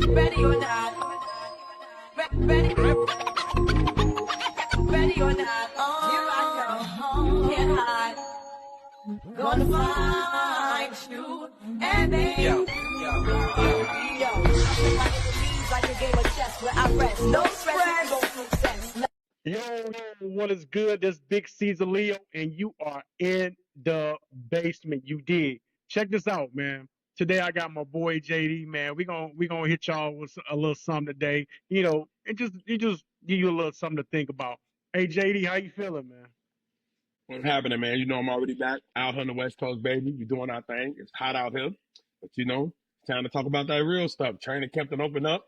Ready or not. Ready or not. Here I come. Can't hide. Gonna find you and then yo. Like a game of chess where I rest. No stress, no success. Yo, what is good? This Big Caesar Leo, and you are in the basement. You did. Check this out, man. Today I got my boy JD, man. We gonna hit y'all with a little something today. And just give you a little something to think about. Hey JD, how you feeling, man? What's happening, man? You know I'm already back out on the West Coast, baby. We're doing our thing. It's hot out here. But it's time to talk about that real stuff. Training camp to open up.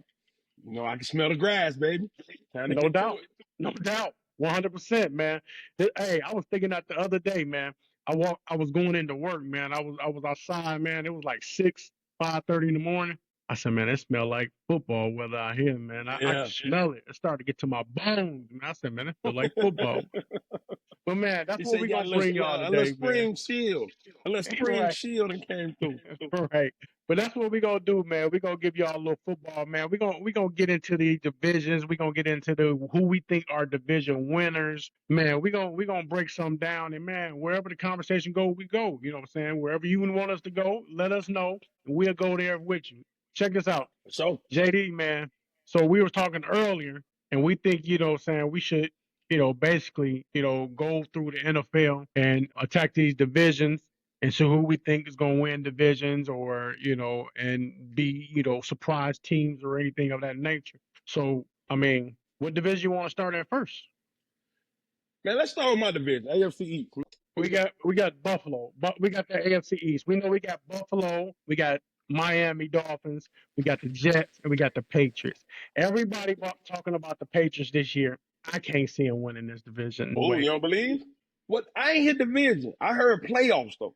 I can smell the grass, baby. Time to No get doubt. to it. No doubt. 100%, man. Hey, I was thinking that the other day, man. I was going into work, man. I was outside, man. It was like 5:30 in the morning. I said, man, it smelled like football weather out here, man. I could Yeah. smell it. It started to get to my bones, man. I said, man, it feel like football. But man, that's You what said we you got gonna bring y'all a little today, man. spring chill. A little spring Right. chill that came through. Right. But that's what we're gonna do, man. We're gonna give y'all a little football, man. We're gonna get into the divisions. We're gonna get into who we think are division winners. Man, we're gonna break some down, and man, wherever the conversation go, we go. You know what I'm saying? Wherever you want us to go, let us know, and we'll go there with you. Check this out. So, JD, man. So we were talking earlier, and we think, what I'm saying, we should, basically, go through the NFL and attack these divisions and see who we think is going to win divisions, or, and be, surprise teams or anything of that nature. So, I mean, what division you want to start at first? man, let's start with my division, AFC East. We got Buffalo, but we got the AFC East. We know we got Buffalo, we got Miami Dolphins, we got the Jets, and we got the Patriots. Everybody talking about the Patriots this year. I can't see them winning this division. No Oh, you way. don't believe? What? I ain't hit division. I heard playoffs, though.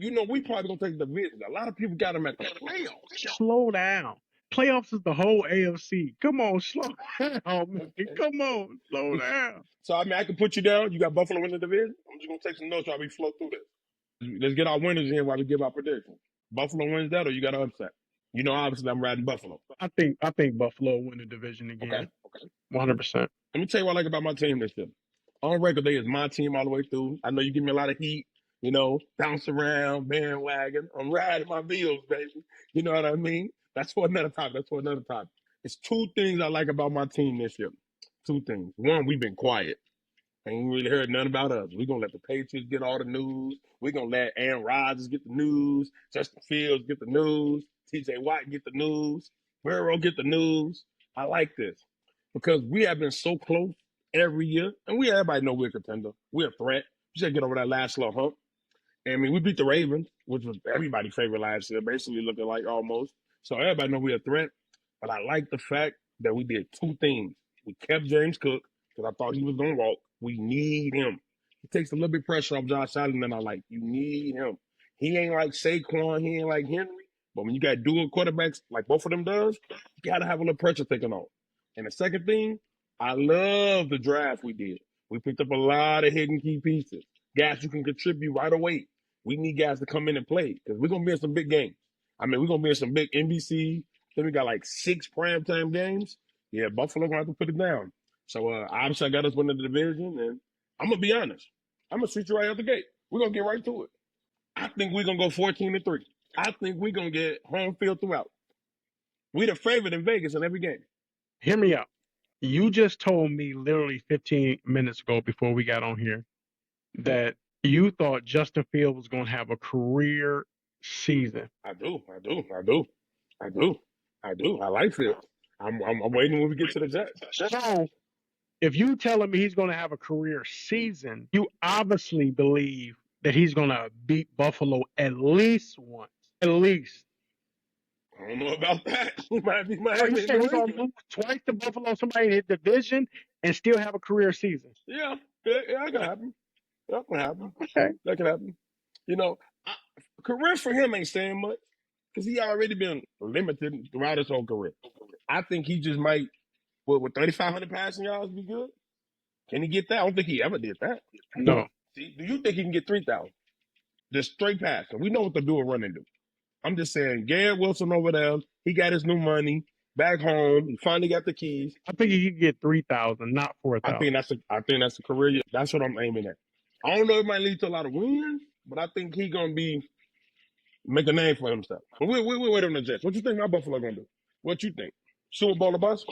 We probably gonna take the division. A lot of people got them at the playoffs. Slow down. Playoffs is the whole AFC. Come on, slow down, man. Come on, slow down. So, I can put you down. You got Buffalo in the division. I'm just going to take some notes while we flow through this. Let's get our winners in while we give our predictions. Buffalo wins that, or you got an upset? Obviously, I'm riding Buffalo. I think Buffalo win the division again. Okay. 100%. Let me tell you what I like about my team this year. On record day is my team all the way through. I know you give me a lot of heat, bounce around, bandwagon. I'm riding my wheels, baby. You know what I mean? That's for another topic. It's two things I like about my team this year. Two things. One, we've been quiet. Ain't really heard nothing about us. We're going to let the Patriots get all the news. We're going to let Aaron Rodgers get the news. Justin Fields get the news. TJ Watt get the news. Burrow get the news. I like this because we have been so close every year. And everybody know we're a contender. We're a threat. We just get over that last little hump. And we beat the Ravens, which was everybody's favorite last year, basically looking like almost. So everybody know we're a threat. But I like the fact that we did two things. We kept James Cook because I thought he was going to walk. We need him. He takes a little bit of pressure off Josh Allen, and I like, you need him. He ain't like Saquon. He ain't like Henry. But when you got dual quarterbacks like both of them does, you got to have a little pressure taken off. And the second thing, I love the draft we did. We picked up a lot of hidden key pieces. Guys who can contribute right away. We need guys to come in and play because we're going to be in some big games. We're going to be in some big NBC. Then we got like 6 primetime games. Yeah, Buffalo going to have to put it down. So, obviously, I got us winning the division, and I'm going to be honest. I'm going to shoot you right out the gate. We're going to get right to it. I think we're going to go 14-3. I think we're going to get home field throughout. We're the favorite in Vegas in every game. Hear me out. You just told me literally 15 minutes ago before we got on here that you thought Justin Fields was going to have a career season. I do. I like Fields. I'm waiting when we get to the Jets. So, if you telling me he's going to have a career season, you obviously believe that he's going to beat Buffalo at least once. At least. I don't know about that. He might be Are you saying he's going to lose twice to Buffalo, somebody in his division, and still have a career season? Yeah, that can happen. That can happen. Okay. That can happen. Career for him ain't saying much because he already been limited throughout his whole career. I think he just might, with 3,500 passing yards be good? Can he get that? I don't think he ever did that. No. See, do you think he can get 3,000? Just straight passing. We know what the dual running do. I'm just saying, Garrett Wilson over there, he got his new money back home. He finally got the keys. I think he could get 3,000, not 4,000. I think that's a career year. That's what I'm aiming at. I don't know if it might lead to a lot of wins, but I think he gonna make a name for himself. But we'll wait on the Jets. What you think my Buffalo gonna do? What you think? Super Bowl or bust?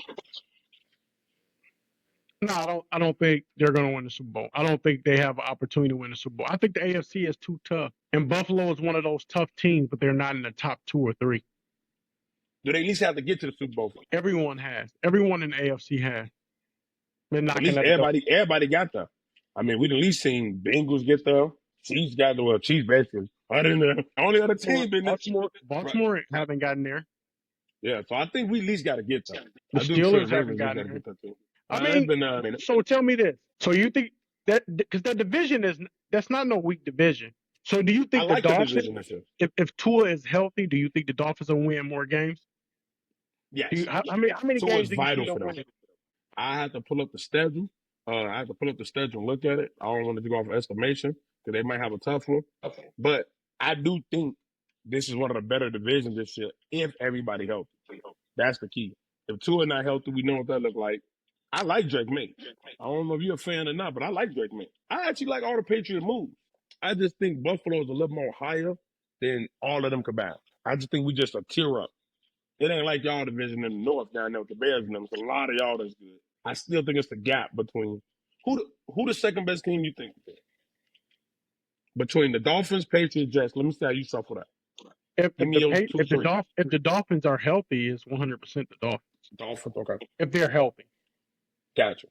No, I don't think they're going to win the Super Bowl. I don't think they have an opportunity to win the Super Bowl. I think the AFC is too tough. And Buffalo is one of those tough teams, but they're not in the top 2 or 3. Do they at least have to get to the Super Bowl? Everyone has. Everyone in the AFC has. They're At knocking least at the door. everybody got there. I mean, we've at least seen Bengals get there. Chiefs got there. Well, Chiefs basically. Only other team been there. Baltimore haven't gotten there. Yeah, so I think we at least got to get there. The Steelers haven't gotten there. Too. I mean, so tell me this. So you think that because that division that's not no weak division. So do you think the Dolphins, if Tua is healthy, do you think the Dolphins will win more games? Yes. How many Tua games is vital for them. I have to pull up the schedule. And look at it. I don't want to go off of estimation because they might have a tough one. Okay. But I do think this is one of the better divisions this year if everybody healthy. That's the key. If Tua not healthy, we know what that look like. I like Drake May. I don't know if you're a fan or not, but I like Drake May. I actually like all the Patriot moves. I just think Buffalo is a little more higher than all of them combined. I just think we just a tier up. It ain't like y'all division in the North down there with the Bears and them. It's a lot of y'all that's good. I still think it's the gap between who the second best team you think is? Between the Dolphins, Patriots, Jets. Let me see how you suffer that. If the Dolphins are healthy, it's 100% the Dolphins. Dolphins, okay. If they're healthy. Gotcha.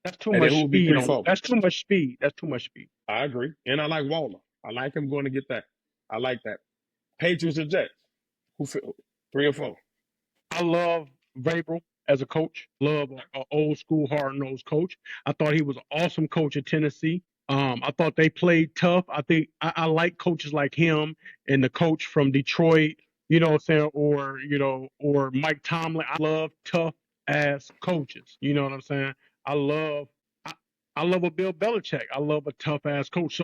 That's too much speed. That's too much speed. I agree. And I like Waller. I like him going to get that. I like that. Patriots and Jets. Who 3 or 4? I love Vrabel as a coach. Love an old school, hard-nosed coach. I thought he was an awesome coach at Tennessee. I thought they played tough. I think I like coaches like him and the coach from Detroit, you know what I'm saying, or Mike Tomlin. I love tough ass coaches. You know what I'm saying? I love a Bill Belichick. I love a tough ass coach. So,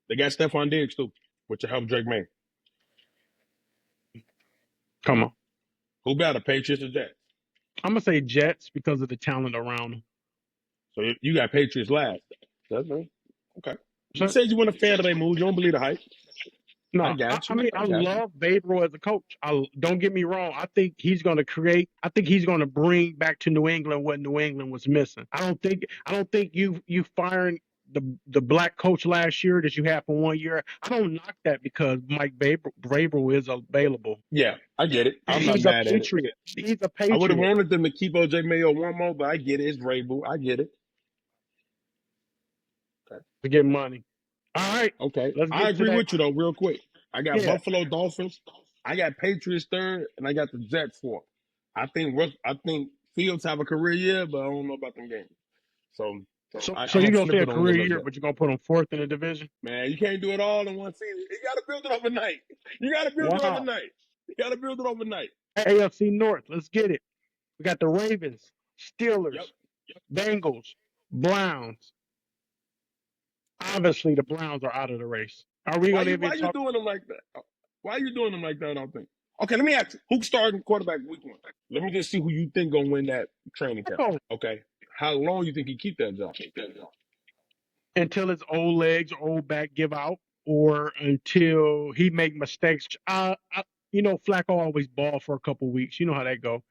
they got Stephon Diggs too, which will help Drake May. Come on. Who better, Patriots or Jets? I'm gonna say Jets because of the talent around them. So you got Patriots last. That's right. Okay. You said you weren't a fan of their moves. You don't believe the hype. No, I love Vrabel as a coach. Don't get me wrong. I think he's going to bring back to New England what New England was missing. I don't think you firing the black coach last year that you had for 1 year. I don't knock that because Mike Vrabel is available. Yeah, I get it. I'm not mad at it. He's a Patriot. I would have wanted them to keep O.J. Mayo one more, but I get it. It's Vrabel. I get it. Okay. To get money. All right. Okay. I agree with you, though, real quick. I got Buffalo Dolphins. I got Patriots third, and I got the Jets fourth. I think Fields have a career year, but I don't know about them games. So you're going to say a career year, but you're going to put them fourth in the division? Man, you can't do it all in one season. You got to build it overnight. AFC North, let's get it. We got the Ravens, Steelers, Bengals, Browns. Obviously, the Browns are out of the race. Are we going to Why are you doing them like that? Why are you doing them like that, I don't think? Okay, let me ask you. Who's starting quarterback week 1? Let me just see who you think going to win that training camp. Okay. How long you think he keep that job? Until his old legs or old back give out or until he make mistakes. Flacco always ball for a couple weeks. You know how that go.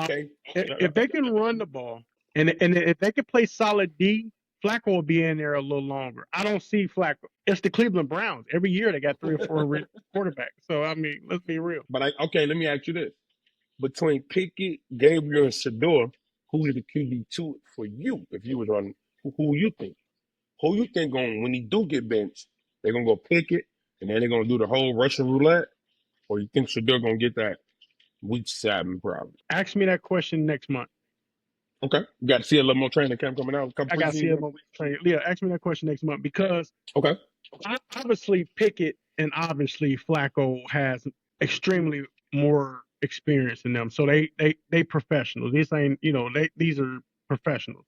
Okay. If they can run the ball and if they can play solid D, Flacco will be in there a little longer. I don't see Flacco. It's the Cleveland Browns. Every year they got 3 or 4 quarterbacks. So, I mean, let's be real. But, let me ask you this. Between Pickett, Gabriel, and Shador, who is the QB2 for you if you was running? Who you think? Who you think when he do get benched, they're going to go Pickett and then they're going to do the whole Russian roulette? Or you think Shador going to get that week 7 probably? Ask me that question next month. Okay. You got to see a little more training camp coming out. I got to see a little more training. Yeah, ask me that question next month because obviously Pickett and obviously Flacco has extremely more experience in them. So they professionals. These ain't, these are professionals.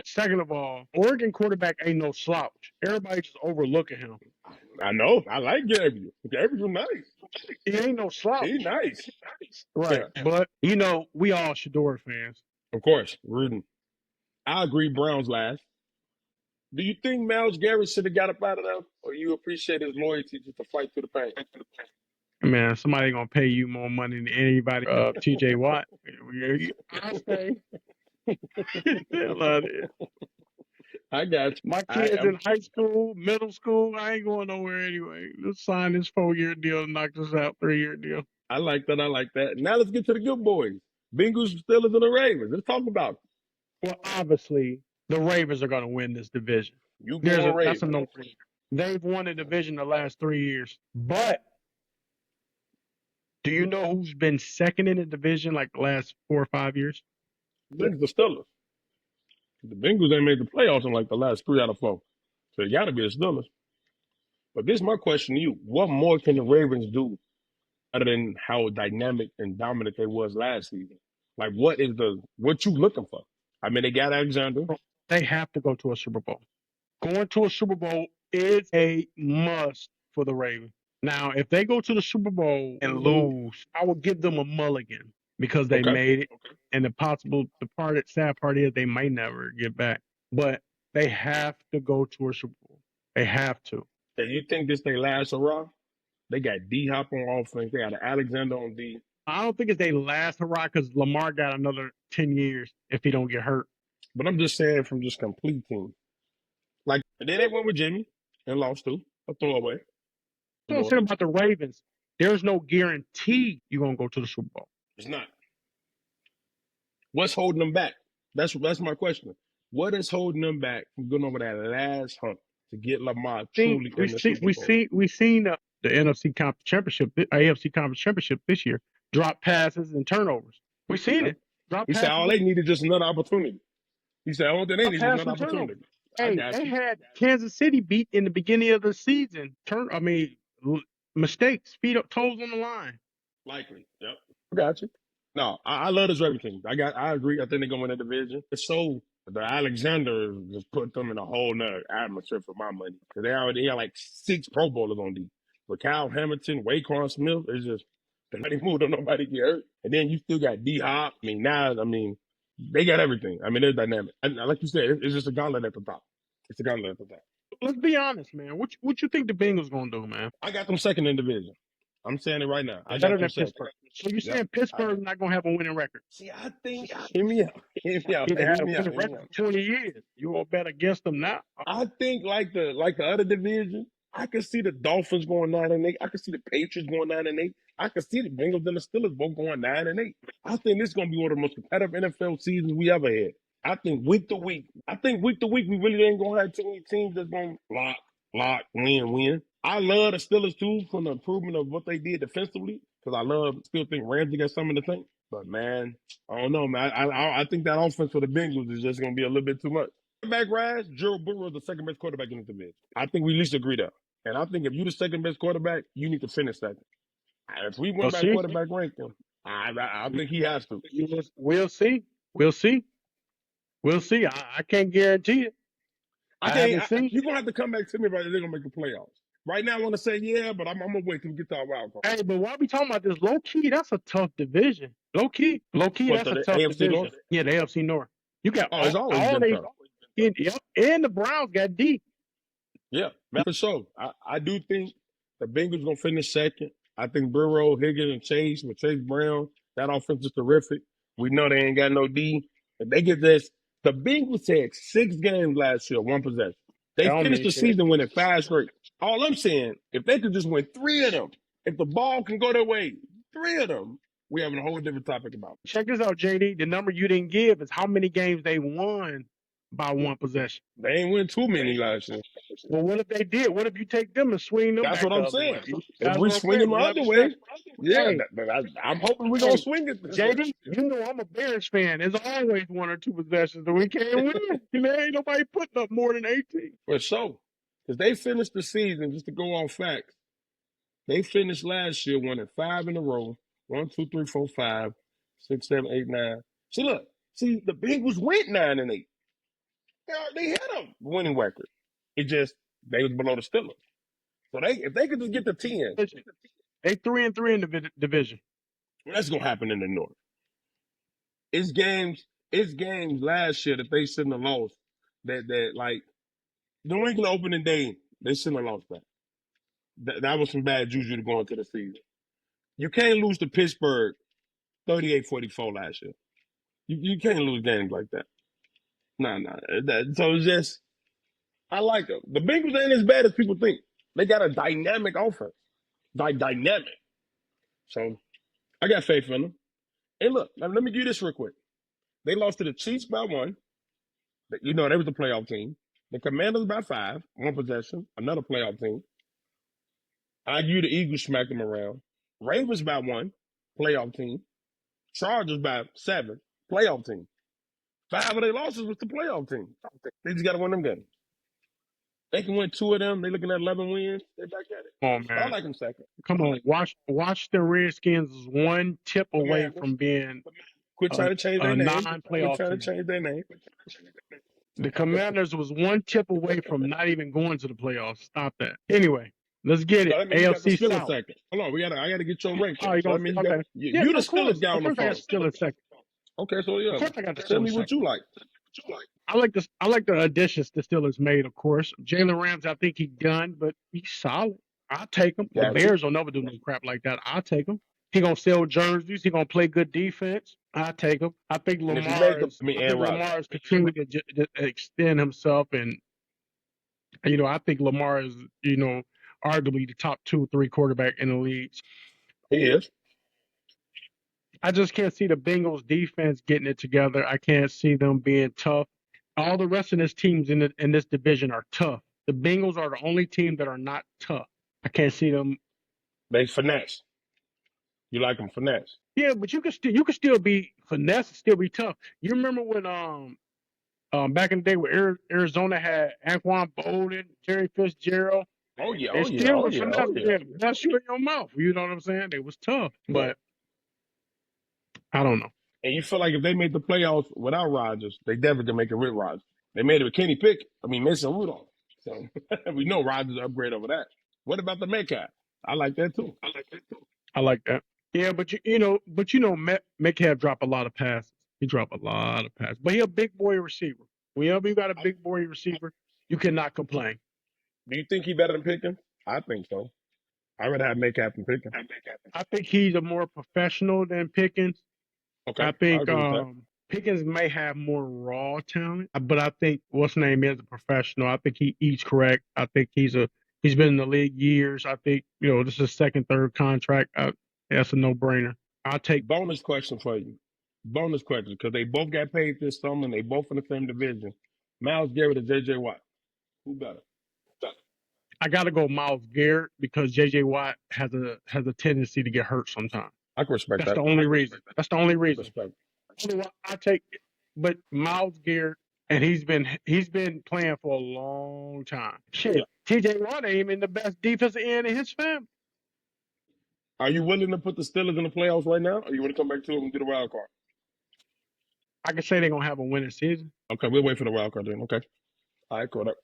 Second of all, Oregon quarterback ain't no slouch. Everybody just overlooking him. I know. I like Gabriel. Gabriel nice. He ain't no slouch. He nice. Right. Yeah. But, we all Shador fans. Of course, Rudin. I agree Browns last. Do you think Myles Garrett should have got up out of there? Or you appreciate his loyalty just to fight through the pain? Man, somebody going to pay you more money than anybody. TJ Watt. I say. I got you. My kids in high school, middle school, I ain't going nowhere anyway. Let's sign this 4-year deal and knock this out 3-year deal. I like that. I like that. Now let's get to the good boys. Bengals, Steelers, and the Ravens. Let's talk about it. Well, obviously, the Ravens are going to win this division. You go Ravens. That's a no-brainer. They've won the division the last 3 years. But do you know who's been second in the division like the last 4 or 5 years? I think the Steelers. The Bengals ain't made the playoffs in like the last 3 out of 4. So it got to be the Steelers. But this is my question to you. What more can the Ravens do other than how dynamic and dominant they was last season? Like, what you looking for? I mean, they got Alexander. They have to go to a Super Bowl. Going to a Super Bowl is a must for the Ravens. Now, if they go to the Super Bowl and lose, I will give them a mulligan because they made it. Okay. And the sad part is they might never get back. But they have to go to a Super Bowl. They have to. And you think this their last hurrah? They got D-Hop on offense. They got Alexander on D. I don't think it's their last hurrah because Lamar got another 10 years if he don't get hurt. But I'm just saying from just complete team. Like, and then they went with Jimmy and lost to a throwaway. I'm saying about the Ravens. There's no guarantee you're going to go to the Super Bowl. It's not. What's holding them back? That's my question. What is holding them back from going over that last hump to get Lamar truly in the Super Bowl? We've seen the NFC Conference Championship, AFC Conference Championship this year, drop passes and turnovers. We've seen it. He said all they needed just another opportunity. He said all they needed was another opportunity. Hey, they had Kansas City beat in the beginning of the season. Mistakes, toes on the line. Likely, yep. I got you. No, I love this Ravens team. I agree. I think they're going to win the division. So the Alexander just put them in a whole nother atmosphere for my money. Because they already got like 6 Pro Bowlers on D. With Kyle Hamilton, Waquan Smith, it's just nobody moved on, nobody get hurt. And then you still got D-Hop. They got everything. They're dynamic. And like you said, it's just a gauntlet at the top. It's a gauntlet at the top. Let's be honest, man. What you think the Bengals going to do, man? I got them second in division. I'm saying it right now. I better than Pittsburgh. So you're saying Pittsburgh's not going to have a winning record? See, I think. Hear me out. They had a winning record for 20 years. You won't bet against them now. I think like the other division, I could see the Dolphins going 9-8. I could see the Patriots going 9-8. I could see the Bengals and the Steelers both going 9-8. I think this is going to be one of the most competitive NFL seasons we ever had. I think week to week, we really ain't going to have too many teams that's going to lock, win. I love the Steelers, too, from the improvement of what they did defensively, because I still think Ramsey got something to think. But, man, I don't know, man. I think that offense for the Bengals is just going to be a little bit too much. Quarterback rise, Joe Burrow is the second-best quarterback in the division. I think we at least agree there. And I think if you're the second-best quarterback, you need to finish second. If we went by quarterback ranking, I think he has to. We'll see. I can't guarantee it. You're going to have to come back to me about if they're going to make the playoffs. Right now, I want to say yeah, but I'm going to wait till we get to our wild card. Hey, but why we talking about this? Low-key, that's a tough division. Low-key, that's a tough division. North? Yeah, the AFC North. You got it's always been tough. And the Browns got deep. Yeah, for sure. I do think the Bengals going to finish second. I think Burrow, Higgins, and Chase with Chase Brown, that offense is terrific. We know they ain't got no D. If they get this, the Bengals had 6 games last year, 1 possession. They finished the season winning 5 straight. All I'm saying, if they could just win 3 of them, if the ball can go their way, 3 of them, we're having a whole different topic about it. Check this out, JD. The number you didn't give is how many games they won by 1 possession. They ain't win too many last year. Well, what if they did? What if you take them and swing them? That's what I'm saying. If we swing them the other way, yeah, I'm hoping we're going to swing it. JD, you know I'm a Bears fan. There's always 1 or 2 possessions that we can't win. There ain't nobody putting up more than 18. Well, so, because they finished the season, just to go off facts, they finished last year winning 5 in a row. 1, 2, 3, 4, 5, 6, 7, 8, 9. See, the Bengals went 9-8. They had a winning record. It just, they was below the Steelers. So if they could just get to 10, They 3-3 in the division. well, that's gonna happen in the North. It's games last year that they shouldn't have lost. That like New England opening day, they shouldn't have lost that. That was some bad juju to go into the season. You can't lose to Pittsburgh 38-44 last year. You can't lose games like that. Nah. So it's just, I like them. The Bengals ain't as bad as people think. They got a dynamic offense. Dynamic. So I got faith in them. And look, let me give you this real quick. They lost to the Chiefs by 1. You know, they was the playoff team. The Commanders by 5, 1 possession, another playoff team. The Eagles smacked them around. Ravens by 1, playoff team. Chargers by 7, playoff team. 5 of their losses was the playoff team. They just got to win them games. They can win 2 of them. They're looking at 11 wins. They're back at it. Come on, But I man. like them second. Come on. Watch the Redskins one tip away from being Quit trying to change their a name. non-playoff Quit trying to team. change their name. The Commanders was one tip away from not even going to the playoffs. Stop that. Anyway, let's get it. So that means you got the AFC Steelers South. second. Hold on, I got to get your rank. Oh, you So that means okay. you the of course. Steelers guy on the Of course I got phone. Steelers second. Okay, so yeah. Of course I got the Tell me Steelers what second. you like. I like the additions the Steelers made, of course. Jalen Ramsey, I think he's done, but he's solid. I'll take him. The Gotcha. Bears will never do no crap like that. I'll take him. He gonna sell jerseys. He gonna play good defense. I'll take him. I think And if you make them, Lamar is continuing to extend himself, and I think Lamar is arguably the top 2-3 quarterback in the league. He is. I just can't see the Bengals defense getting it together. I can't see them being tough. All the rest of this teams in this division are tough. The Bengals are the only team that are not tough. I can't see them. They finesse. You like them finesse? Yeah, but you can still be finesse and still be tough. You remember when back in the day where Arizona had Anquan Bolden, Jerry Fitzgerald. Oh yeah, They still was finesse. That's you in your mouth. You know what I'm saying? They was tough, but I don't know. And you feel like if they made the playoffs without Rodgers, they definitely can make it with Rodgers. They made it with Kenny Pickett. Mason Rudolph. So we know Rodgers upgrade over that. What about the Metcalf? I like that too. I like that. Yeah, but Metcalf dropped a lot of passes. He dropped a lot of passes, but he a big boy receiver. Whenever you got a big boy receiver, you cannot complain. Do you think he better than Pickens? I think so. I'd rather have Metcalf than Pickens. I think he's a more professional than Pickens. Okay. I think Pickens may have more raw talent, but I think what's his name is a professional. I think he eats correct. I think he's been in the league years. I think this is his second, third contract. That's a no-brainer. I'll take. Bonus question for you. Bonus question, because they both got paid this summer and they both in the same division. Myles Garrett or J.J. Watt? Who better? I got to go Myles Garrett because J.J. Watt has a tendency to get hurt sometimes. I can respect that. That's the only reason. That's the only reason. Respect. I take it. But Myles Garrett, and he's been playing for a long time. Shit, T.J. Watt ain't even the best defensive end in his family. Are you willing to put the Steelers in the playoffs right now, or you want to come back to them and do the wild card? I can say they're going to have a winning season. Okay, we'll wait for the wild card then. Okay. All right, caught up.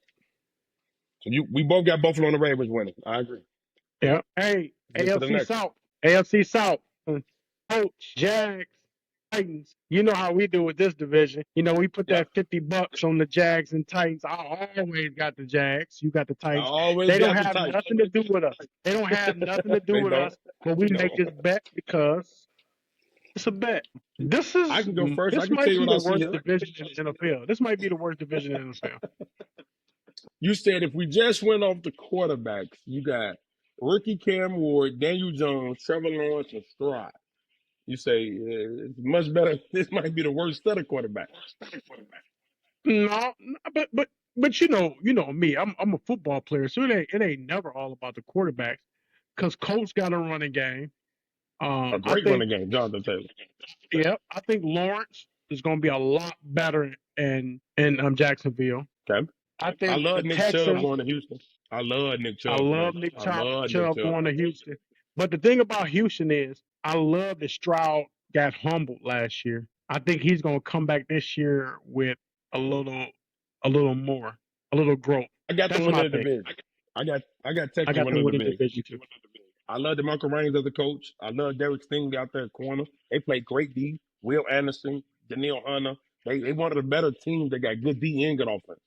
So we both got Buffalo and the Ravens winning. I agree. Yeah. Hey, AFC South. Coach, Jags, Titans. You know how we do with this division. We put that $50 on the Jags and Titans. I always got the Jags. You got the Titans. They don't have nothing to do with us. They don't have nothing to do with us. But we make this bet because it's a bet. I can go first. This I can might tell you be what the I worst see here. division in the NFL. This might be the worst division in the NFL. You said if we just went off the quarterbacks, you got rookie Cam Ward, Daniel Jones, Trevor Lawrence, and Stroud. You say it's much better. This might be the worst set of quarterbacks. No, but you know me. I'm a football player, so it ain't never all about the quarterbacks. Because Colts got a running game. A great running game, Jonathan Taylor. Yeah, I think Lawrence is going to be a lot better in Jacksonville. Okay. I love Nick Chubb going to Houston. I love Nick Chubb. I love Nick Chubb going to Houston. But the thing about Houston is, I love that Stroud got humbled last year. I think he's going to come back this year with a little more, a little growth. I got them winning the division. I got I Texas got them winning the winning division. division too. I love DeMarco Reigns as a coach. I love Derek Stingley out there at corner. They play great D. Will Anderson, Daniil Hunter. They one of the better teams. They got good D and good offense.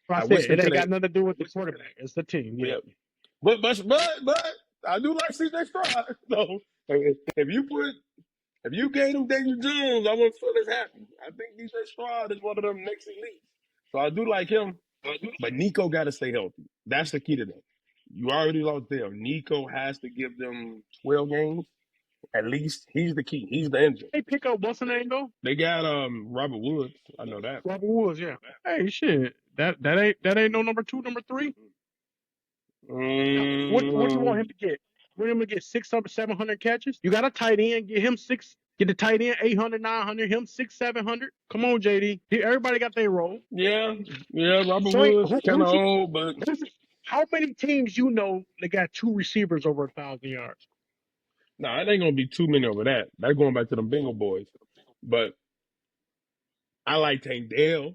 I I said wish it ain't until got they nothing to do with the quarterback. It's the team. Yeah. yeah. But I do like CJ Stroud. So if you gave him Daniel Jones, I wouldn't feel as happy. I think DJ Stroud is one of them next elites. So I do like him. But Nico got to stay healthy. That's the key to them. You already lost them. Nico has to give them 12 games at least. He's the key. He's the engine. They pick up what's the name though? They got Robert Woods. I know that. Robert Woods. Yeah. Hey, shit. That ain't no number 2, number 3. What do you want him to get? You want him to get 600, 700 catches? You got a tight end. Get him six. Get the tight end 800, 900. Him 600, 700. Come on, JD. Everybody got their role. Yeah. Robert So Woods kind of old, but how many teams you know that got 2 receivers over 1,000 yards? nah, it ain't gonna be too many over that. They're going back to them Bengal boys. But I like Tank Dell.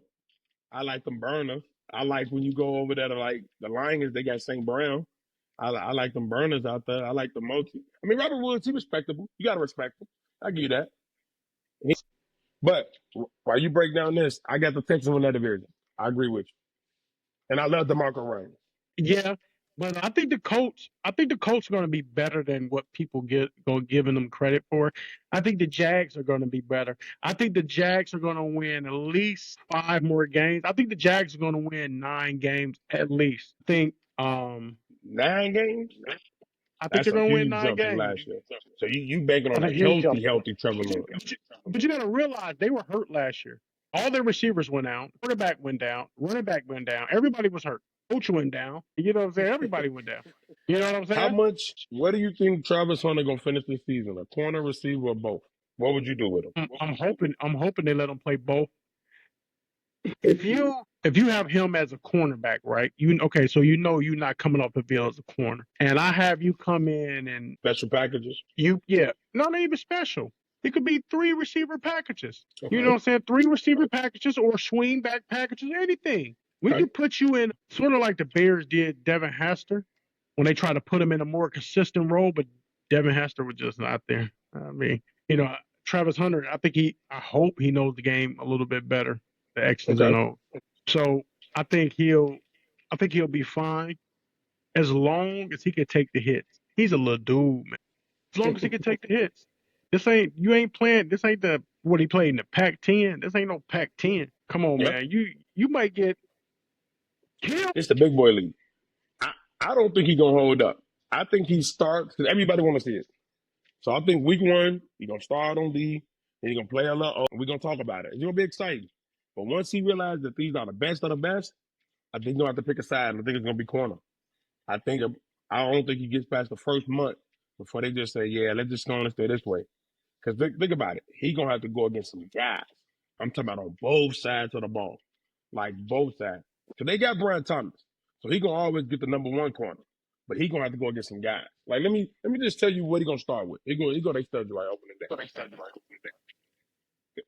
I like them burners. I like when you go over there to like the Lions, they got St. Brown. I like them burners out there. I like the multi. I mean, Robert Woods, he's respectable. You got to respect him. I give you that. But while you break down this, I got the Texans in that division. I agree with you. And I love DeMarco Reigns. Yeah, but I think the Colts are going to be better than what people giving them credit for. I think the Jags are going to be better. I think the Jags are going to win at least 5 more games. I think the Jags are going to win 9 games at least. I think 9 games? I think That's they're a going to win huge 9 jump from games. last year. So you banking on That's a a huge jump. healthy Trevor Lawrence. But you got to realize they were hurt last year. All their receivers went out. Quarterback went down. Running back went down. Everybody was hurt. Coach went down. You know what I'm saying? Everybody went down. You know what I'm saying? What do you think Travis Hunter gonna finish this season? A corner, receiver, or both? What would you do with him? I'm hoping they let him play both. If you have him as a cornerback, right? So you know you're not coming off the field as a corner, and I have you come in and Special packages? not even special. It could be 3 receiver packages. Okay. You know what I'm saying? 3 receiver packages or swing back packages, anything. We could put you in sort of like the Bears did Devin Hester when they tried to put him in a more consistent role, but Devin Hester was just not there. I mean, Travis Hunter, I hope he knows the game a little bit better, the X's and O's. So I think he'll be fine as long as he can take the hits. He's a little dude, man. As long as he can take the hits. This ain't what he played in the Pac-10. This ain't no Pac-10. Come on, man. You might get killed. It's the big boy league. I don't think he's gonna hold up. I think he starts because everybody want to see it. So I think week 1 he's gonna start on D. He's gonna play a lot. We're gonna talk about it. It's gonna be exciting. But once he realizes that these are the best of the best, I think he's gonna have to pick a side. And I think it's gonna be corner. I don't think he gets past the first month before they just say, yeah, let's just go and stay this way. Because think about it. He's going to have to go against some guys. I'm talking about on both sides of the ball. Like both sides. Because they got Brian Thomas. So he's going to always get the number 1 corner. But he's going to have to go against some guys. Like, let me just tell you what he's going to start with. He's going to they stud right opening day.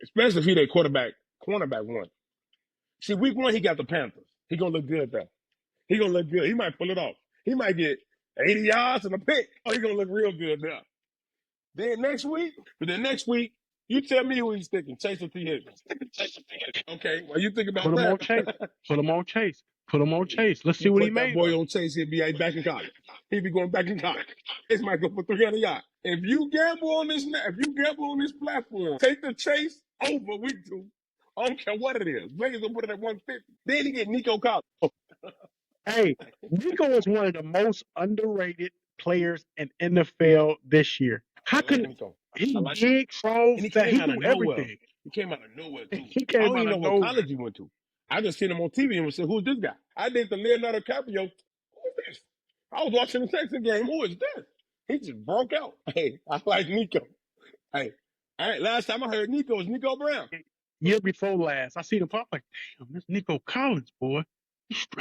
Especially if he's their cornerback 1. See, week 1, he got the Panthers. He's going to look good there. He's going to look good. He might pull it off. He might get 80 yards and a pick. Oh, he's going to look real good there. Then next week, you tell me who he's sticking. Chase or T. Higgins. Okay, well, you think about Put him that. on Chase. Put him on Chase. Let's see what he made. That boy on Chase, he'll be back in college. He'll be going back in college. Chase might go for 300 yards. If you gamble on this platform, take the Chase over week 2. I don't care what it is. Vegas will put it at 150. Then he get Nico Collins. Hey, Nico is one of the most underrated players in NFL this year. How can he big, strong, fat? He do everything. He came out of nowhere, too. He came I don't out even of know nowhere. what college he went to. I just seen him on TV and said, who's this guy? I did the Leonardo DiCaprio. Who is this? I was watching the Texas game. Who is this? He just broke out. Hey, I like Nico. Hey, last time I heard Nico was Nico Brown. Year before last, I seen him pop like, damn, this Nico Collins, boy.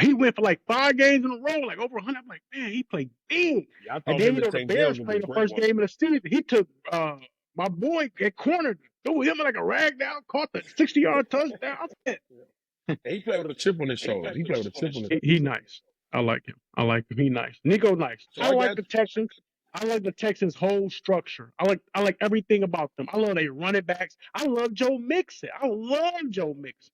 He went for like 5 games in a row, like over 100. I'm like, man, he played big. Yeah, and then the Bears played the first game of the season. He took my boy at corner, threw him like a rag down, caught the 60-yard touchdown. He played with a chip on his shoulder. He's nice. I like him. I like him. He nice. Nico nice. So I I like got the Texans. I like the Texans' whole structure. I like everything about them. I love their running backs. I love Joe Mixon. I love Joe Mixon.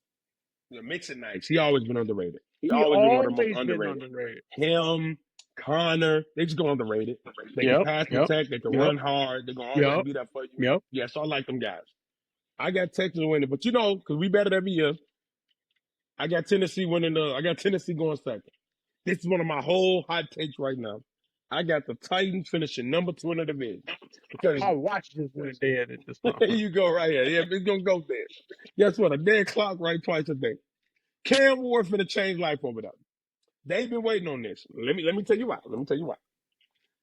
the Mixon nights. He always been underrated. He He always been one of the most always been underrated. underrated. Him, Connor, they just go underrated. They can pass protect. They can run hard. They're gonna always be there for you. Yep. Yeah, so I like them guys. I got Texas winning, but because we bet it every year. I got Tennessee winning. I got Tennessee going second. This is one of my whole hot takes right now. I got the Titans finishing number 2 in the division. Because I watched this when dead at this time. here you go right here. Yeah, it's gonna go there. Guess what? A dead clock right twice a day. Cam Ward finna change life over there. They've been waiting on this. Let me tell you why.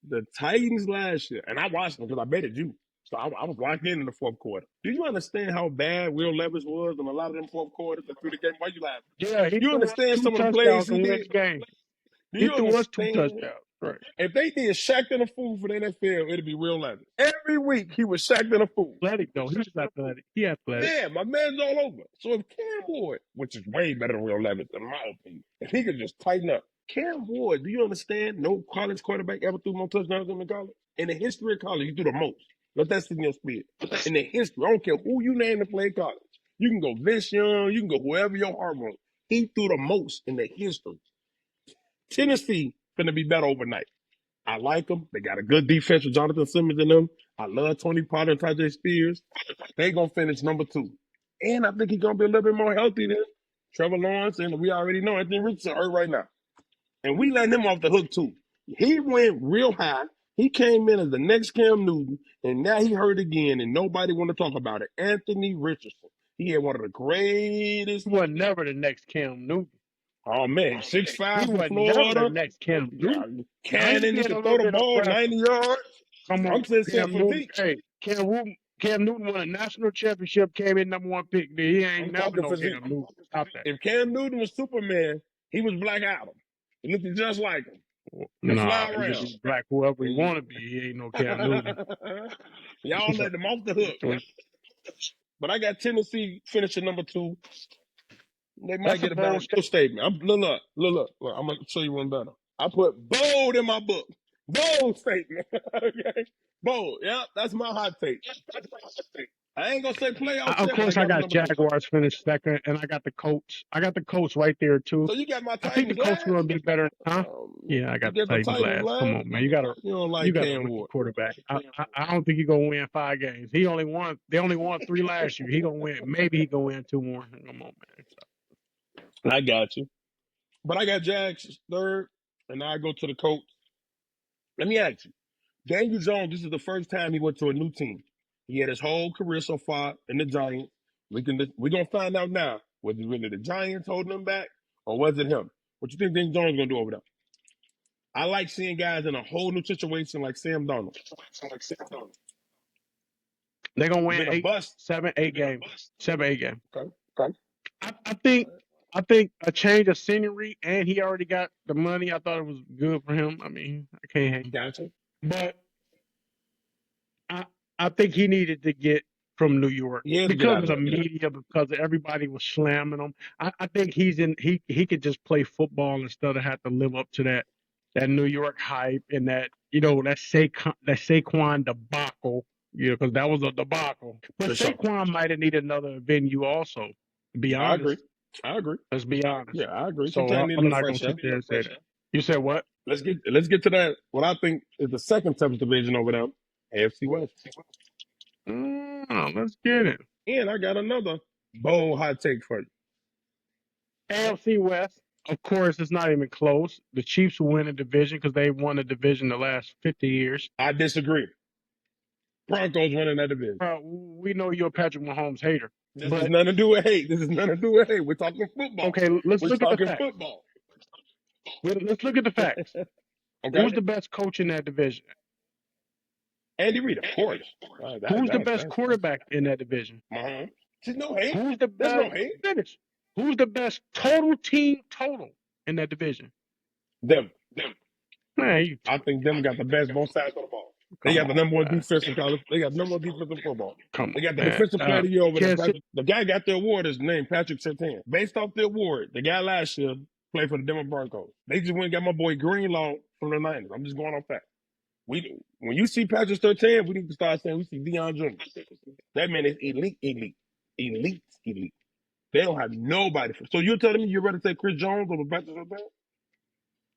The Titans last year, and I watched them because I betted you. So I was locked in the fourth quarter. Do you understand how bad Will Levis was in a lot of them fourth quarters and through the game? Why you laughing? Yeah, he You threw us understand 2 some of the plays touchdowns he and win did? the game. Do He you threw us 2 understand? touchdowns. Right. If they did Shaq and a fool for the NFL, it'd be Will Levis. Every week he was Shaq and a fool. Athletic though. He's athletic. He athletic. Yeah, my man's all over. So if Cam Ward, which is way better than Will Levis in my opinion, if he could just tighten up. Cam Ward, do you understand? No college quarterback ever threw more touchdowns in college. In the history of college, he threw the most. Let that sit in your spirit. In the history, I don't care who you name to play college. You can go Vince Young, you can go whoever your heart wants. He threw the most in the history. Tennessee finna be better overnight. I like them. They got a good defense with Jonathan Simmons in them. I love Tony Pollard and Tajay Spears. They gonna finish number 2. And I think he's gonna be a little bit more healthy than Trevor Lawrence, and we already know Anthony Richardson hurt right now. And we letting him off the hook too. He went real high. He came in as the next Cam Newton, and now he hurt again, and nobody want to talk about it. Anthony Richardson. He had one of the greatest. He was never the next Cam Newton. Oh man, 6'5" He from was Florida. never the next Cam Newton. Cannon, he could throw the ball 90 yards. Come on, I'm just saying Cam Newton. physique. Hey, Cam Newton won a national championship, came in number 1 pick. He ain't never no Cam Newton. Stop that. If Cam Newton was Superman, he was Black Adam. He looked just like him. Nah, he can be black whoever he want to be. He ain't no Cam Newton. Y'all let him off the hook. But I got Tennessee finishing number 2. They might get a better statement. Look. I'm going to show you one better. I put bold in my book. Bold statement. Okay? Bold. Yeah, that's my hot take. I ain't going to say playoff. Of course, I got Jaguars finished second, and I got the Colts. I got the Colts right there, too. So you got my Titans. I think the Colts going to be better. Huh? Yeah, I got the Titans last. Come on, man. You got a rookie quarterback. I don't think he's going to win 5 games. They only won 3 last year. He going to win. Maybe he going to win 2 more. Come on, man. I got you. But I got Jags third, and I go to the Colts. Let me ask you. Daniel Jones, this is the first time he went to a new team. He had his whole career so far in the Giants. We're going to find out now, was it really the Giants holding him back, or was it him? What you think Daniel Jones is going to do over there? I like seeing guys in a whole new situation like Sam Darnold. They're going to win 7, 8 games. 7, 8 games. Okay. I think a change of scenery, and he already got the money. I thought it was good for him. I mean, I can't hang. Gotcha. But I think he needed to get from New York because of the media, because everybody was slamming him. I think he could just play football instead of have to live up to that New York hype and that Saquon debacle. Because that was a debacle. But Saquon might have needed another venue also. To be honest. I agree. Let's be honest. Yeah, I agree. So I'm not going to sit there and say that. You said what? Let's get to that. What I think is the second toughest division over there, AFC West. Let's get it. And I got another bold hot take for you. AFC West, of course, it's not even close. The Chiefs will win the division because they won the division the last 50 years. I disagree. Broncos winning that division. We know you're a Patrick Mahomes hater. This has nothing to do with hate. We're talking football. Okay, let's look at the facts. Football. Let's look at the facts. Okay. Who's the best coach in that division? Andy Reid, of course. Who's the best quarterback in that division? There's no hate. Who's the best? There's no hate. Finish. Who's the best team total in that division? Them. Man, I think them got the best both sides of the ball. They got the number 1 defense in college. They got the number 1 defense in football. They got the defensive player of the year over there. The guy got the award is named Patrick Surtain. Based off the award, the guy last year, Play for the Denver Broncos. They just went and got my boy Greenlaw from the Niners. I'm just going off that. When you see Patrick Surtain, we need to start saying we see Deion Jr. That man is elite. They don't have nobody. So you're telling me you're ready to take Chris Jones over Patrick Surtain?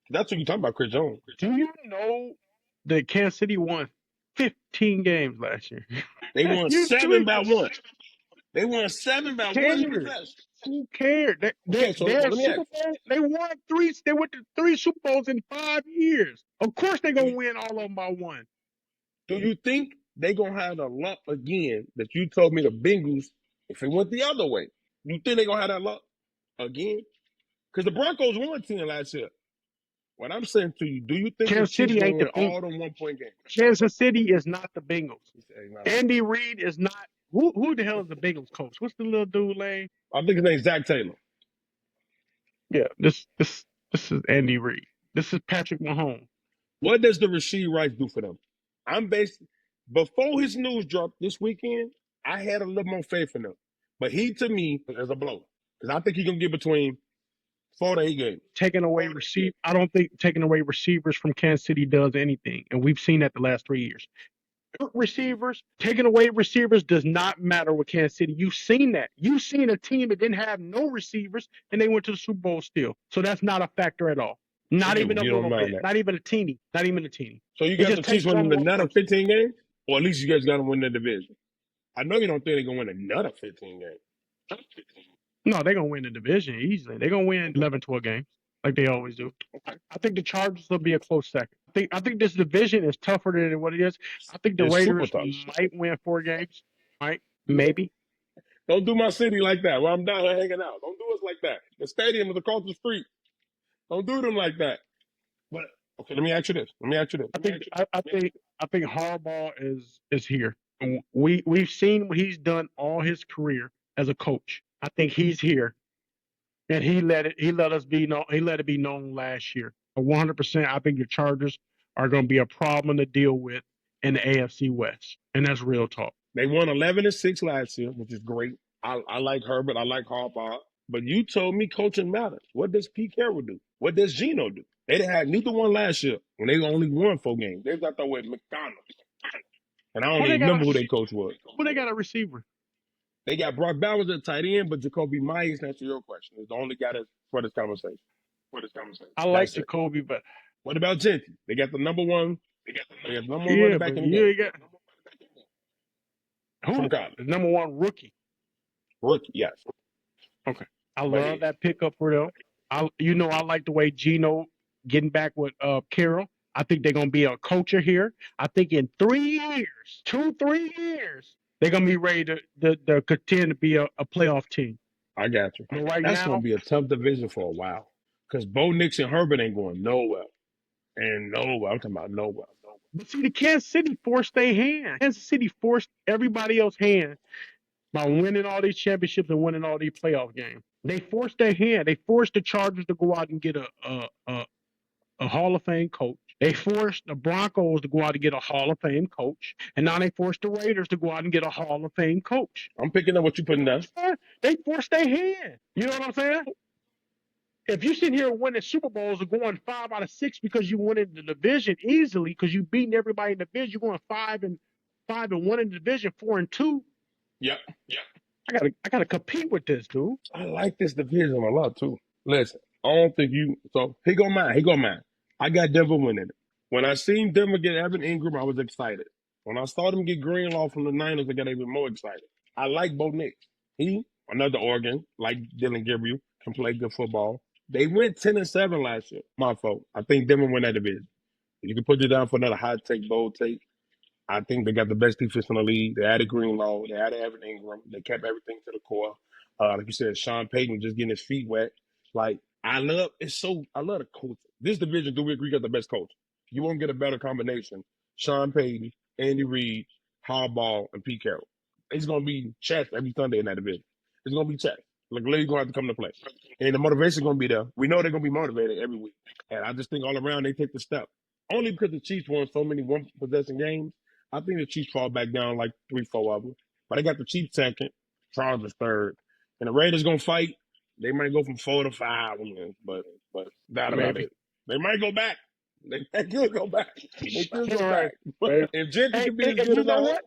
That's what you're talking about, Chris Jones. Do you know that Kansas City won 15 games last year? They won You 7 by 1. They won 7 by 1 possession. Who cared? Okay, so They're let me ask Super you. Bowl. They won 3. They went to 3 Super Bowls in 5 years. Of course, they're gonna win all of them by 1. Do you think they gonna have the luck again that you told me the Bengals if it went the other way? You think they gonna have that luck again? Because the Broncos won 10 last year. What I'm saying to you, do you think Kansas the Chiefs City gonna ain't the win Bengals. all them 1-point games? Kansas City is not the Bengals. Nah. Andy Reid is not. Who the hell is the Bengals coach? What's the little dude name? I think his name's Zach Taylor. Yeah, this is Andy Reid. This is Patrick Mahomes. What does the Rasheed Rice do for them? Before his news dropped this weekend, I had a little more faith in him. But he, to me, is a blow. Because I think he's going to get between 4 to 8 games. I don't think taking away receivers from Kansas City does anything. And we've seen that the last 3 years. Taking away receivers does not matter with Kansas City. You've seen that. You've seen a team that didn't have no receivers and they went to the Super Bowl still. So that's not a factor at all. Not even a little bit. Not even a teeny. So you got the Chiefs winning another 15 games? Or at least you guys got to win the division. I know you don't think they're going to win another 15 games. No, they're going to win the division easily. They're going to win 11, 12 games like they always do. Okay. I think the Chargers will be a close second. I think this division is tougher than what it is. I think the Raiders might win 4 games. Maybe. Don't do my city like that while I'm down here hanging out. Don't do us like that. The stadium is across the street. Don't do them like that. But okay, let me ask you this. I think Harbaugh is here. We've seen what he's done all his career as a coach. I think he's here, and he let it be known last year. 100%. I think the Chargers are going to be a problem to deal with in the AFC West, and that's real talk. They won 11-6 last year, which is great. I like Herbert. I like Harbaugh. But you told me coaching matters. What does Pete Carroll do? What does Geno do? They didn't have neither one last year when they only won 4 games. They got that with McDonald. And I don't even remember who their coach was. Who they got a receiver? They got Brock Bowers at tight end, but Jacoby Myers, to answer your question, is the only guy for this conversation. I like Jacoby, but what about Genty? They got the number one. They got the number one running back in the game. Who? The number 1 rookie. Rookie, yes. Okay. I love that pickup for them. I like the way Geno getting back with Carroll. I think they're gonna be a culture here. I think in 3 years, 2-3 years, they're gonna be ready to contend to be a playoff team. I got you. But that's gonna be a tough division for a while because Bo Nix and Herbert ain't going nowhere. And nowhere. I'm talking about nowhere. But see, the Kansas City forced their hand. Kansas City forced everybody else's hand by winning all these championships and winning all these playoff games. They forced their hand. They forced the Chargers to go out and get a Hall of Fame coach. They forced the Broncos to go out and get a Hall of Fame coach. And now they forced the Raiders to go out and get a Hall of Fame coach. I'm picking up what you're putting down. They forced their hand. You know what I'm saying? If you sit here winning Super Bowls and going 5 out of 6 because you won in the division easily, because you beating everybody in the division, you're going 5-1 in the division, 4-2. Yeah. I gotta compete with this, dude. I like this division a lot too. Listen, I don't think you. So he go mine. I got Denver winning it. When I seen Denver get Evan Ingram, I was excited. When I saw them get Greenlaw from the Niners, I got even more excited. I like Bo Nix. He, another Oregon, like Dylan Gabriel, can play good football. They went 10-7 last year. My fault. I think Denver win that division. You can put it down for another hot take, bold take. I think they got the best defense in the league. They added Greenlaw. They added Evan Ingram. They kept everything to the core. Like you said, Sean Payton just getting his feet wet. Like, I love the coach. This division, do we agree, got the best coach? You won't get a better combination. Sean Payton, Andy Reid, Harbaugh, and Pete Carroll. It's going to be chess every Sunday in that division. It's going to be chess. Like, Larry's going to have to come to play. And the motivation's going to be there. We know they're going to be motivated every week. And I just think all around they take the step. Only because the Chiefs won so many one-possession games, I think the Chiefs fall back down like 3-4 of them. But I got the Chiefs second, Chargers third. And the Raiders going to fight. They might go from 4 to 5, but But that about Maybe. it. They might go back. They could go back. They could go Right. back. But Maybe. if Gentry Hey, can be hey, as and good you as know I hope, what?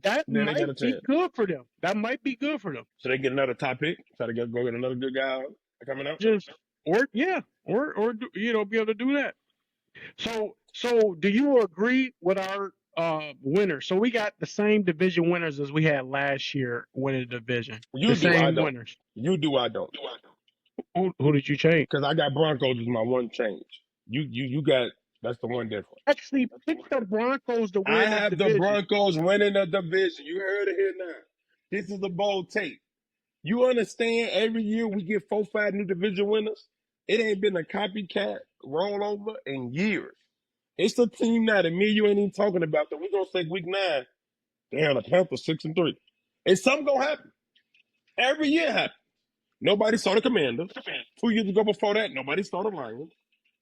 That then they got a might be chance. good for them. That might be good for them. So they get another top pick. Try to go get another good guy coming up. Just or be able to do that. So do you agree with our winners? So we got the same division winners as we had last year winning the division. You The do, I same don't. winners. You do, I don't. Who did you change? Because I got Broncos as my one change. You got that's the one difference. Actually, pick the Broncos to I win this have the division. Broncos winning the division. You heard it here now. This is the bold take. You understand? Every year we get 4-5 new division winners. It ain't been a copycat rollover in years. It's the team now that me and you ain't even talking about that we gonna say week 9. Damn, the Panthers 6-3. And something gonna happen. Every year happens. Nobody saw the Commanders. 2 years ago before that, nobody saw the Lions.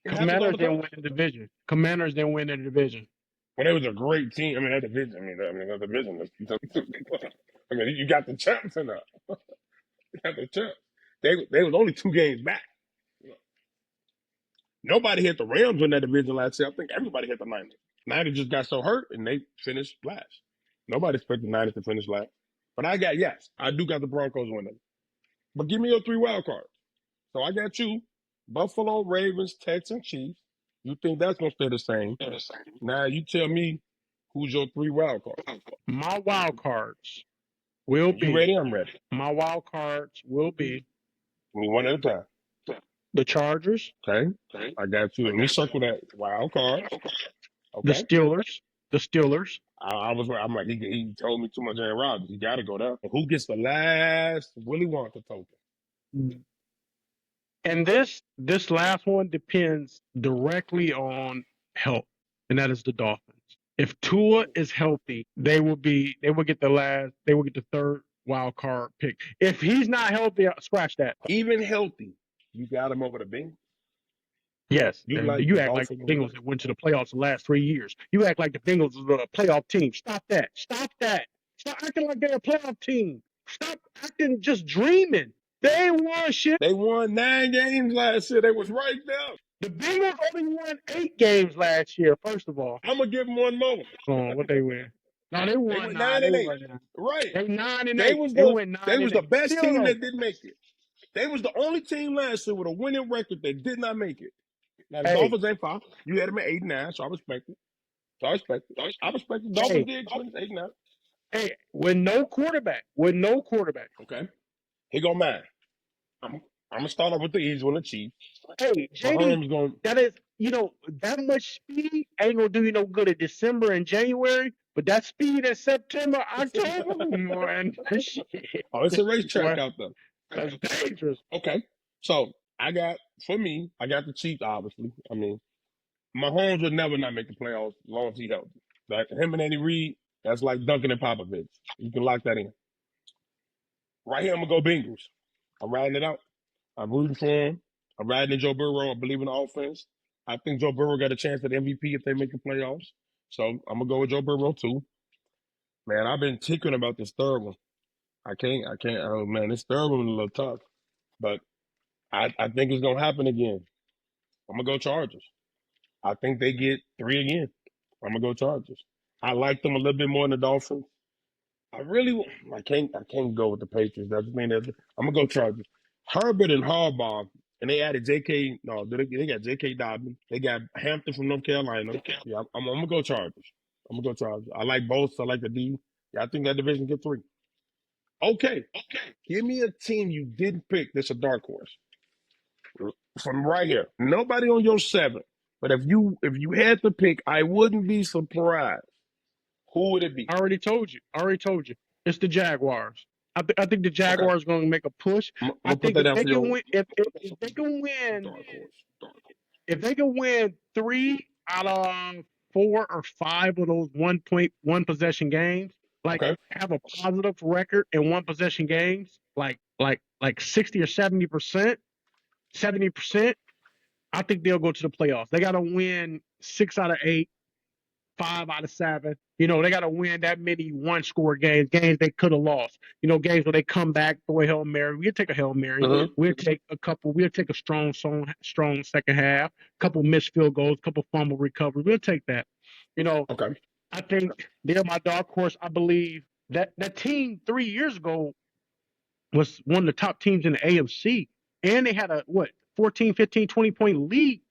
It happens all Commanders the didn't time. win the division. Commanders didn't win the division. When it was a great team, I mean that division. That division. I mean, you got the champs in there. You got the champs. They was only 2 games back. Nobody hit the Rams in that division last year. I think everybody hit the Niners. Niners just got so hurt and they finished last. Nobody expected the Niners to finish last. But I do got the Broncos winning. But give me your 3 wild cards. So I got you, Buffalo, Ravens, Texans, Chiefs. You think that's gonna stay the same? Now you tell me who's your 3 wild cards. My wild cards will You ready? I'm ready. My wild cards will be We one at a time. the Chargers, Okay. I got you. Let me circle that wild card. the Okay. Steelers. I'm like, he told me too much Aaron Rodgers. He got to go down. Who gets the last Willy Wonka token? And this last one depends directly on health, and that is the Dolphins. If Tua is healthy, they will get the third wild card pick. If he's not healthy, scratch that. Even healthy, you got him over the Bengals. Yes, You act like the Bengals that went to the playoffs the last 3 years. You act like the Bengals is a playoff team. Stop that. Stop acting like they're a playoff team. Stop acting just dreaming. They ain't won shit. They won 9 games last year. They was right there. The Bengals only won 8 games last year, first of all. I'm going to give them one more. What they win? No, they won 9 and 8. Right. They 9 and 8. They was the best team that didn't make it. They was the only team last year with a winning record that did not make it. Now, the Dolphins ain't far. You had them at 8-9, so I respect it. I respect the Dolphins did 8-9. Hey, with no quarterback. Okay. Here go mine. I'm going to start off with the Eagles and the Chiefs. Hey, JD, that is, that much speed ain't going to do you no good in December and January, but that speed in September, October, man, shit. Oh, it's a racetrack out there. That's dangerous. Okay. So, I got the Chiefs, obviously. I mean, Mahomes would never not make the playoffs as long as he healthy. Like him and Andy Reid, that's like Duncan and Popovich. You can lock that in. Right here, I'm going to go Bengals. I'm riding it out. I'm rooting for him. I'm riding in Joe Burrow. I believe in the offense. I think Joe Burrow got a chance at MVP if they make the playoffs. So I'm going to go with Joe Burrow too. Man, I've been tickling about this third one. I can't. Oh, man, this third one is a little tough. But I think it's going to happen again. I'm going to go Chargers. I think they get 3 again. I'm going to go Chargers. I like them a little bit more than the Dolphins. I can't go with the Patriots. That's the thing. I'm going to go Chargers. Herbert and Harbaugh, and they added they got J.K. Dobbins. They got Hampton from North Carolina. Yeah, I'm going to go Chargers. I like both. I like the D. Yeah, I think that division get 3. Okay. Give me a team you didn't pick that's a dark horse. From right here. Nobody on your 7. But if you had to pick, I wouldn't be surprised. Who would it be? I already told you. It's the Jaguars. I think the Jaguars are going to make a push. I think if they can win, if they can win 3 out of 4 or 5 of those 1 possession games, have a positive record in 1 possession games, like 60 or 70%, I think they'll go to the playoffs. They got to win 6 out of 8, 5 out of 7. You know, they got to win that many one-score games they could have lost. You know, games where they come back, throw a Hail Mary. We'll take a Hail Mary. Mm-hmm. We'll take a strong second half, couple missed field goals, couple fumble recoveries. We'll take that. You know, Okay. I think they're my dark horse. I believe that team 3 years ago was one of the top teams in the AFC, and they had a 14, 15, 20-point lead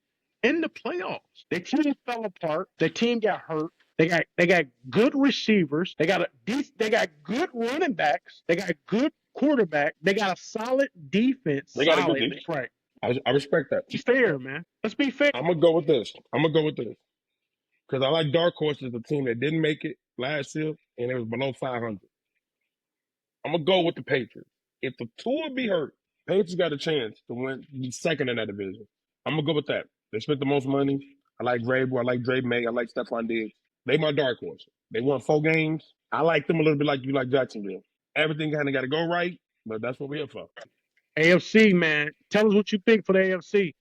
in the playoffs. Their team fell apart. Their team got hurt. They got good receivers. They got good running backs. They got good quarterback. They got a solid defense. They got a good defense. Right. I respect that. Be fair, man. Let's be fair. I'm gonna go with this. Because I like dark horses, the team that didn't make it last year and it was below 500. I'm gonna go with the Patriots. If the Tua be hurt, Patriots got a chance to be second in that division. I'm gonna go with that. They spent the most money. I like Vrabel. I like Dre May. I like Stephon Diggs. They my dark horse. They won 4 games. I like them a little bit like you like Jacksonville. Everything kind of got to go right, but that's what we're here for. AFC, man. Tell us what you think for the AFC.